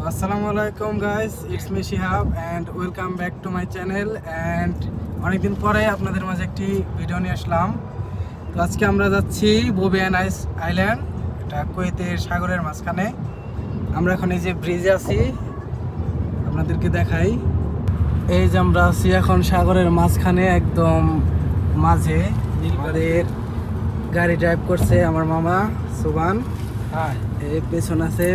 আসসালামু আলাইকুম guys, it's me Shihab and welcome back to my channel. And অনেকদিন পরে আপনাদের মাঝে একটি ভিডিও নিয়ে আসলাম। তো আজকে আমরা যাচ্ছি বোবিয়ান আইল্যান্ড, এটা কুয়েতের সাগরের মাঝখানে। আমরা এখন এই যে ব্রিজে আছি, আপনাদেরকে দেখাই। এই যে আমরা আছি এখন সাগরের মাঝখানে, একদম মাঝে। নীলপাড়ের গাড়ি ড্রাইভ করছে আমার মামা সুবান, এই পেছন আছে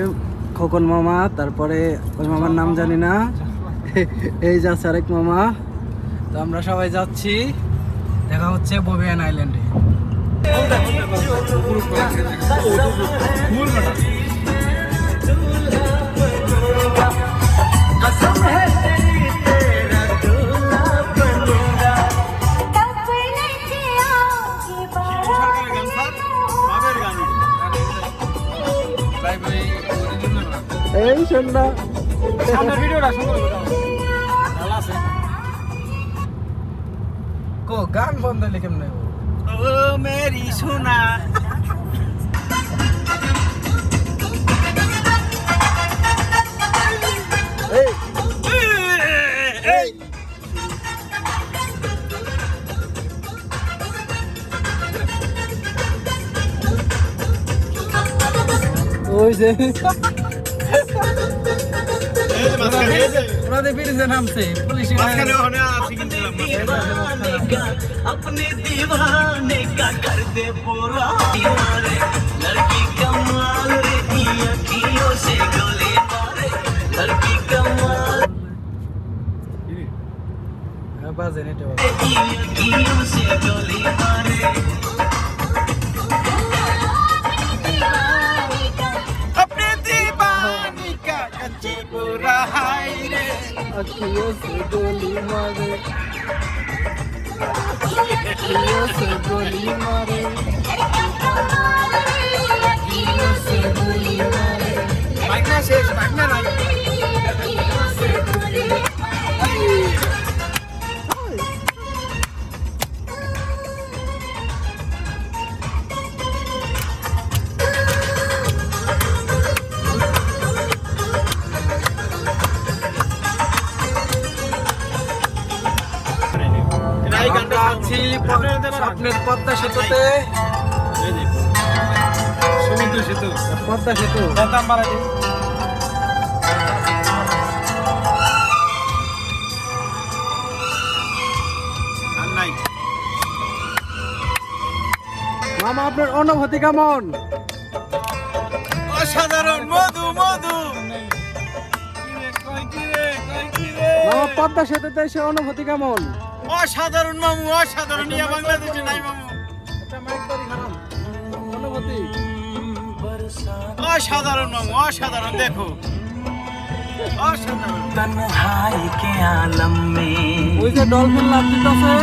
খোকন মামা, তারপরে ওই মামার নাম জানি না, এই যাচ্ছে আরেক মামা। তো আমরা সবাই যাচ্ছি, দেখা হচ্ছে বোবিয়ান আইল্যান্ডে। এই সন্ধ্যা ভিডিওটা কো গান বন্ধ হলে কেমন ও মেরি সোনা। ওই যে नामसे अपने दीवाने का कर दे पूरा, लड़की कमाल रे अखियों से गोली मारे, लड़की कमाल अखियों से गोली मारे, अपने दीवाने का कच्ची पूरा हाय रे, अखियों से गोली मारे, अखियों से गोली मारे, अखियों से गोली मारे। भागना शेष, भागना भाई। अखियों से गोली मारे। স্বপ্নের পদ্মা সেতুতে, সমুদ্র সেতু, পদ্মা সেতু। মামা, আপনার অনুভূতি কেমন? অসাধারণ, মধু মধু। মামা, পদ্মা সেতুতে এসে অনুভূতি কেমন? অসাধারণ মামু, অসাধারণ। বাংলাদেশে নাই মামু, অসাধারণ মামু, অসাধারণ। দেখো, অসাধারণ। तन्हाई के आलम में ওই যে ডলফিন লাভ দিতেছে,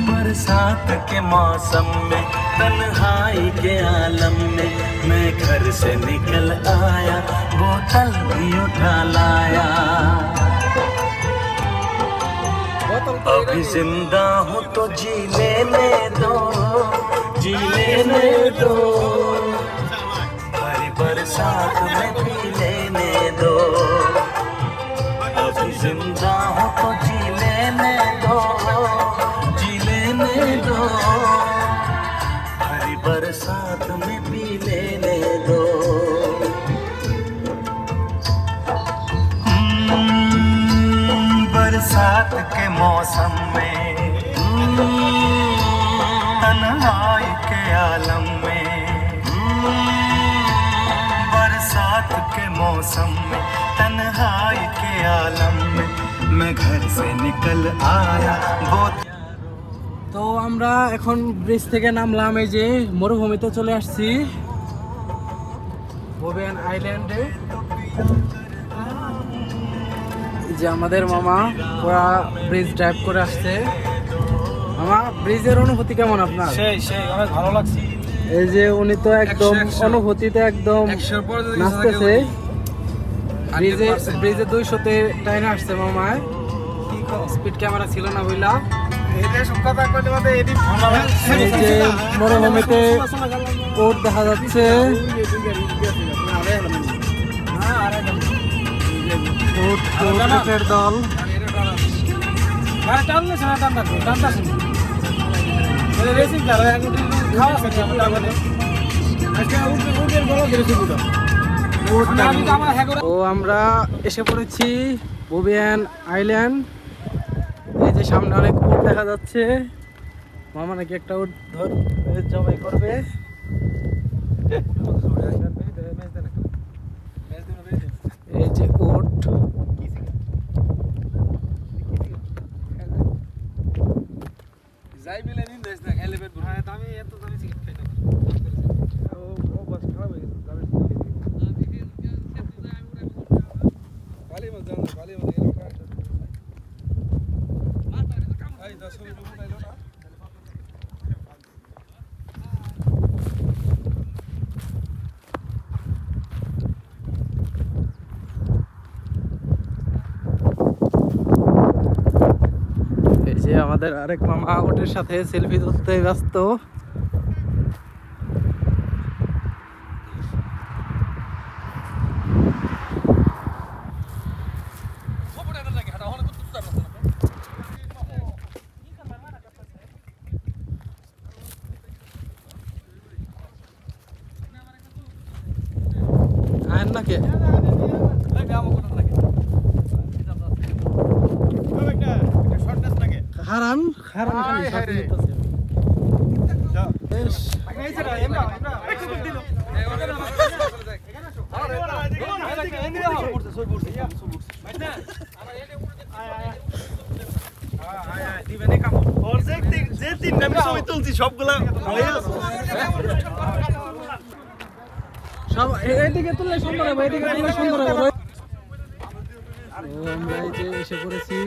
बरसात के मौसम में, तन्हाई के आलम में मैं घर से निकल आया, बोतल भी उठा लाया, अभी जिंदा हूँ तो जी लेने दो, जी लेने दो, हरी बरसात में पी लेने दो, अभी जिंदा हूँ तो जी लेने दो, जी लेने दो, हरी बरसात में पी लेने दो। बरसात के मौसम में, तन्हाई के आलम में, बरसात के मौसम में, तन्हाई के आलम में मैं घर से निकल आया। তো আমরা এখন ব্রিজ থেকে নামলাম, এই যে মরুভূমিতে চলে আসছি বোবিয়ান আইল্যান্ডে। যে আমাদের মামা ওরা ব্রিজ ড্রাইভ করে আসছে। মামা, ব্রিজের অনুভূতি কেমন আপনার? সেই অনেক ভালো লাগছে। এই যে উনি তো একদম অনুভূতিতে একদম নাচতেছে। ব্রিজে 200-তে টাইনে আসছে মামায়, স্পিড ক্যামেরা ছিল না বুঝলা। মরুভূমিতে কোট দেখা যাচ্ছে, ক্রিকেটের দল ও আমরা এসে পড়েছি বোবিয়ান আইল্যান্ড। এই যে সামনে অনেক উট দেখা যাচ্ছে, মামা নাকি একটা উট জবাই করবে। এই যে উট, যাই মিলে নিন দেশ না খাইলে পেট ভরে। আমি এত দামি সিগারেট খাই না, ও বাস খারাপ হয়ে গেছে। বালি মত জানা, বালি মত এলো কা এই 10 মিনিট উঠাইলো না। এই যে আমাদের আরেক মামা ওটের সাথে সেলফি তুলতে ব্যস্ত। নাকি হারান হারান সবগুলা সব এইদিকে তুললে সুন্দর হবে, এইদিকে তুললে সুন্দর হবে। আমরা এই যে এসে পড়েছি।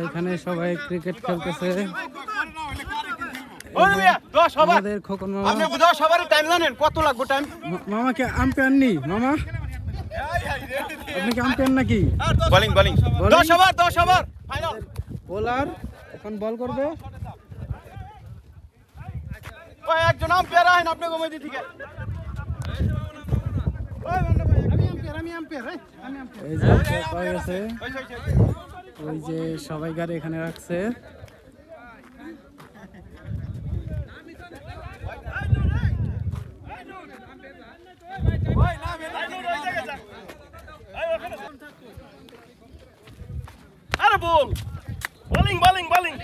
এখানে সবাই ক্রিকেট খেলতেছে। আমাদের খোকন মামা, আপনি বুঝাও সবারই টাইম জানেন কত লাগবে টাইম? মামাকে আম্পায়ার নি মামা, আপনি কি আম্পায়ার নাকি? Bowling bowling 10 over final. Bowler এখন বল করবে। ওই একজন আম্পায়ার আছেন আপনি কমাই দিই। ঠিক আছে আমি আম্পায়ার এই যে পাওয়া গেছে। ওই যে সবাই গাড়ি এখানে রাখছে। আরে বল বোলিং বোলিং বোলিং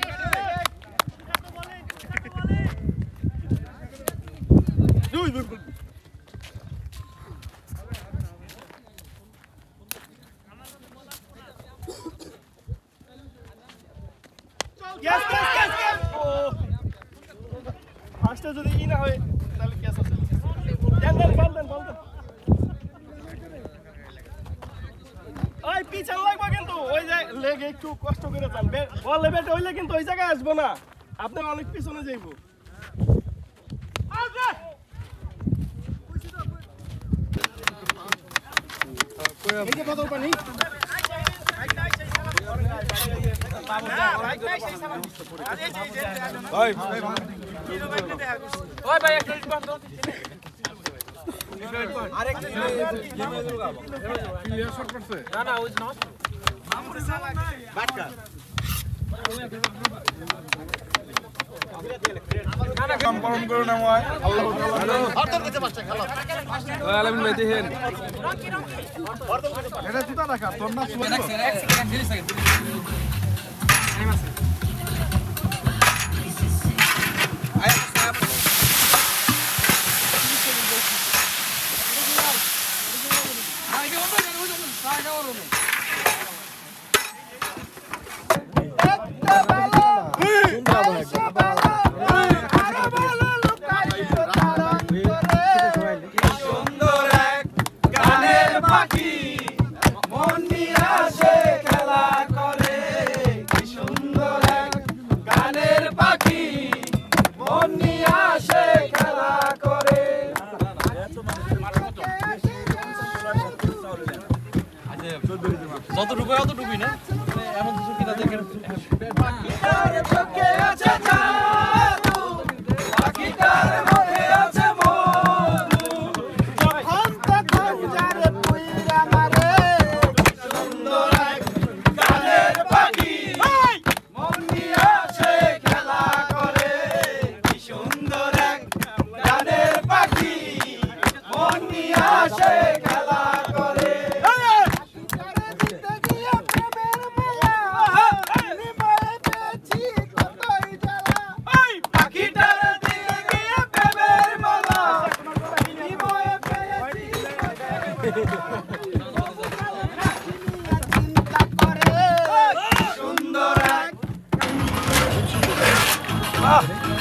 দুই দুই Yes, yes, yes, yes. Oh. Faster যদি ই না হয় তাহলে ক্যাচ আছে। দেন বল দেন। ওই পিছন লাগবে কিন্তু ওই যে লেগে একটু কষ্ট করে চান। বল লেবেট হইলে কিন্তু ওই জায়গায় আসবো না। আপনি অনেক পিছনে যাইবো। আউট! এই যে বদল পানি।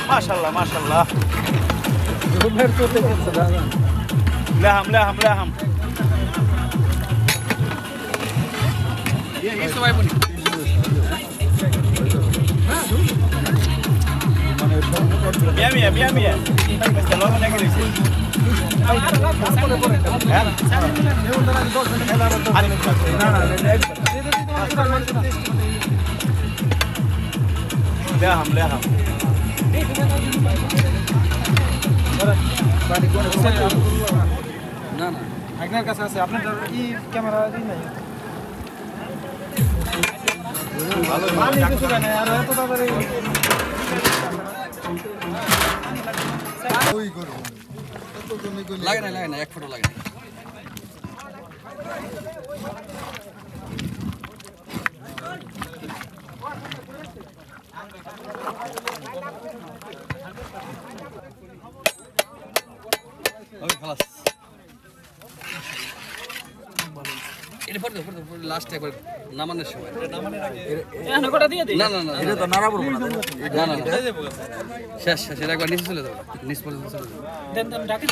মাশাআল্লাহ মাশাআল্লাহ রুমের তো দেখেছে দাদা লাহাম লাহাম লাহাম Mia. Questa loro non è che dice. Leham. না আপনার কাছে আছে আপনার কি ক্যামেরা নাই ভালো ভালো কিছু না আর এত তাড়াতাড়ি ওই করব লাগে না এক ফটো লাগে ওকে خلاص এটা ফটো লাস্ট একবার নামানোর সময় এখন কোটা দিয়ে দিই না এটা তো নাড়া পড়বো না শেষ এটা একবার নিচে চলে যাবে নিচ পর্যন্ত চলে যাবে দেন ডাকি